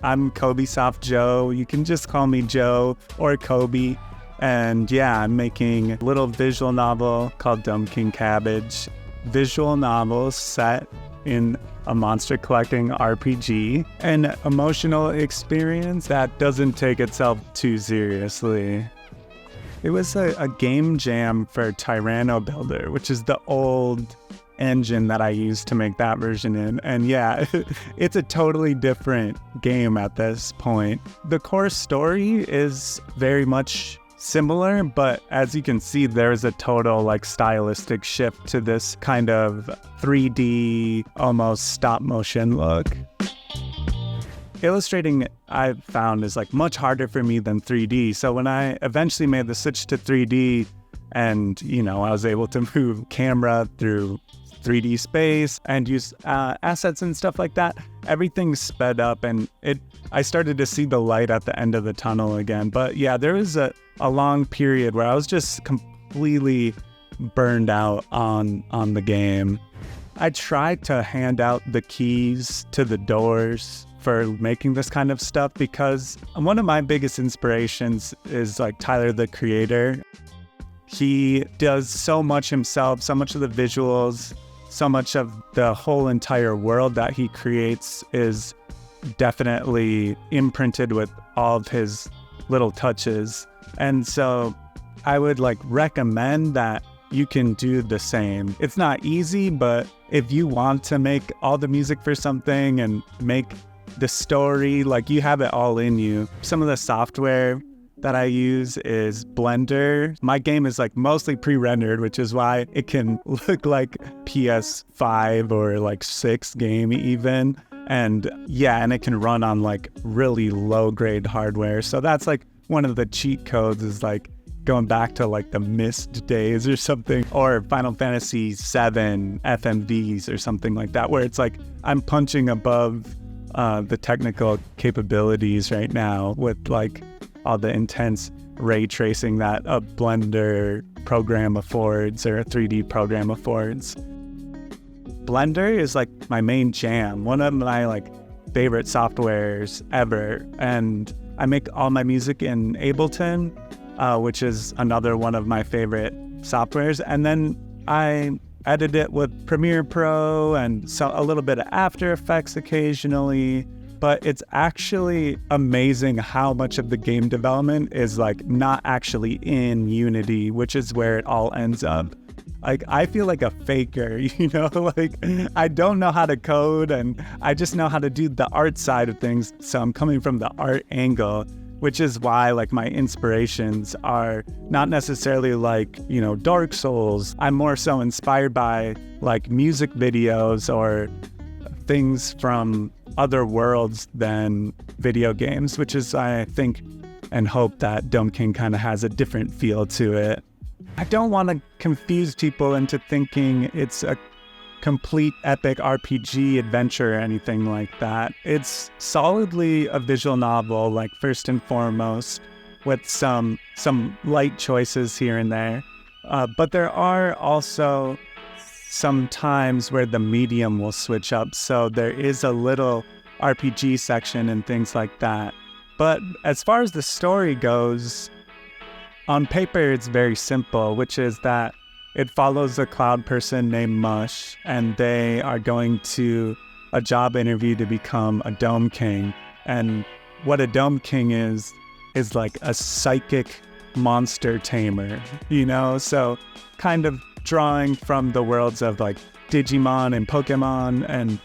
I'm Cobysoft Joe. You can just call me Joe or Kobe. And yeah, I'm making a little visual novel called Dumb King Cabbage. Visual novel set in a monster collecting RPG. An emotional experience that doesn't take itself too seriously. It was a game jam for Tyranno Builder, which is the old engine that I used to make that version in. And yeah, it's a totally different game at this point. The core story is very much similar, but as you can see, there's a total like stylistic shift to this kind of 3D, almost stop motion look. Illustrating, I've found, is like much harder for me than 3D. So when I eventually made the switch to 3D and, I was able to move camera through 3D space and use assets and stuff like that, everything sped up and I started to see the light at the end of the tunnel again. But yeah, there was a long period where I was just completely burned out on the game. I tried to hand out the keys to the doors for making this kind of stuff because one of my biggest inspirations is like Tyler, the creator. He does so much himself, so much of the visuals, so much of the whole entire world that he creates is definitely imprinted with all of his little touches. And so I would recommend that you can do the same. It's not easy, but if you want to make all the music for something and make the story, you have it all in you. Some of the software that I use is Blender. My game is mostly pre-rendered, which is why it can look like PS5 or 6 game even. And yeah, and it can run on really low grade hardware. So that's one of the cheat codes is going back to the Myst days or something, or Final Fantasy VII FMVs or something like that, where it's I'm punching above the technical capabilities right now with all the intense ray tracing that a Blender program affords or a 3D program affords. Blender is my main jam, one of my favorite softwares ever, and I make all my music in Ableton, which is another one of my favorite softwares, and then I edit it with Premiere Pro and so a little bit of After Effects occasionally. But it's actually amazing how much of the game development is not actually in Unity, which is where it all ends up. I feel like a faker, I don't know how to code and I just know how to do the art side of things. So I'm coming from the art angle, which is why my inspirations are not necessarily Dark Souls. I'm more so inspired by music videos or things from other worlds than video games, which is, I think and hope that Dumb King kind of has a different feel to it. I don't want to confuse people into thinking it's a complete epic RPG adventure or anything like that. It's solidly a visual novel, first and foremost, with some light choices here and there. But there are also some times where the medium will switch up, so there is a little RPG section and things like that. But as far as the story goes, on paper it's very simple, which is that it follows a cloud person named Mush, and they are going to a job interview to become a Dome King. And what a Dome King is a psychic monster tamer, so kind of drawing from the worlds of Digimon and Pokemon, and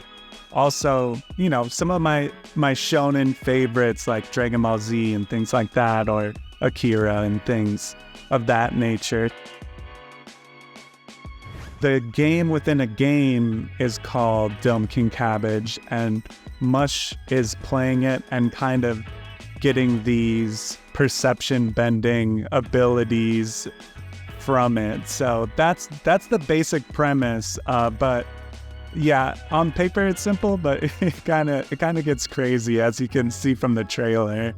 also, some of my shonen favorites like Dragon Ball Z and things like that, or Akira and things of that nature. The game within a game is called Dumb King Cabbage, and Mush is playing it and kind of getting these perception bending abilities from it. So that's the basic premise, but yeah, on paper it's simple, but it kind of gets crazy, as you can see from the trailer.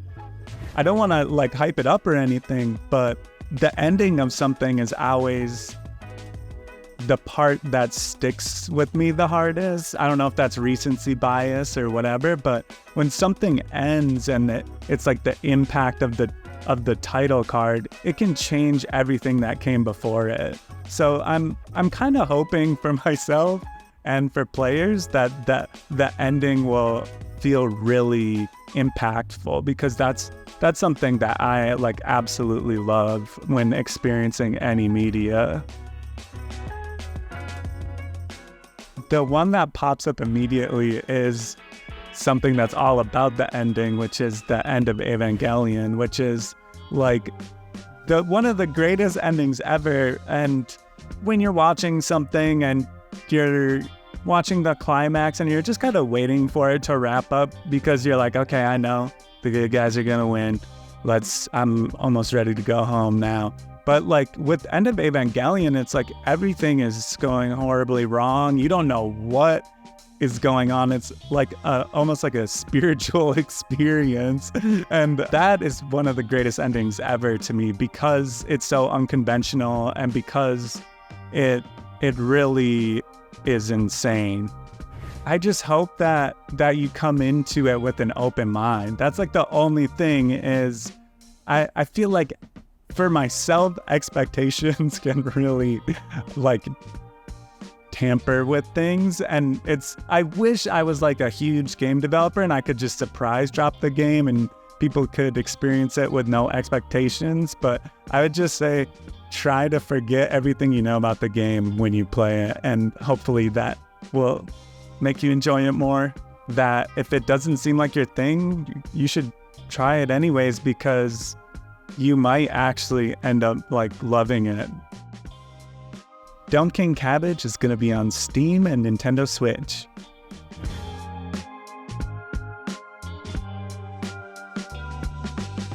I don't want to hype it up or anything, but the ending of something is always the part that sticks with me the hardest. I don't know if that's recency bias or whatever, but when something ends and it's like the impact of the title card, it can change everything that came before it. So I'm kind of hoping for myself and for players that the ending will feel really impactful, because that's something that I like absolutely love when experiencing any media. The one that pops up immediately is something that's all about the ending, which is the end of Evangelion, which is like one of the greatest endings ever. And when you're watching something and you're watching the climax and you're just kind of waiting for it to wrap up, because you're like, okay, I know the good guys are gonna win. I'm almost ready to go home now. But like with End of Evangelion, it's like everything is going horribly wrong. You don't know what is going on. It's like almost like a spiritual experience. And that is one of the greatest endings ever to me, because it's so unconventional and because it really is insane. I just hope that you come into it with an open mind. That's like the only thing is I feel like for myself, expectations can really like tamper with things. And I wish I was like a huge game developer and I could just surprise drop the game and people could experience it with no expectations. But I would just say, try to forget everything you know about the game when you play it. And hopefully that will make you enjoy it more. That if it doesn't seem like your thing, you should try it anyways, because you might actually end up like loving it. Don't King Cabbage is going to be on Steam and Nintendo Switch.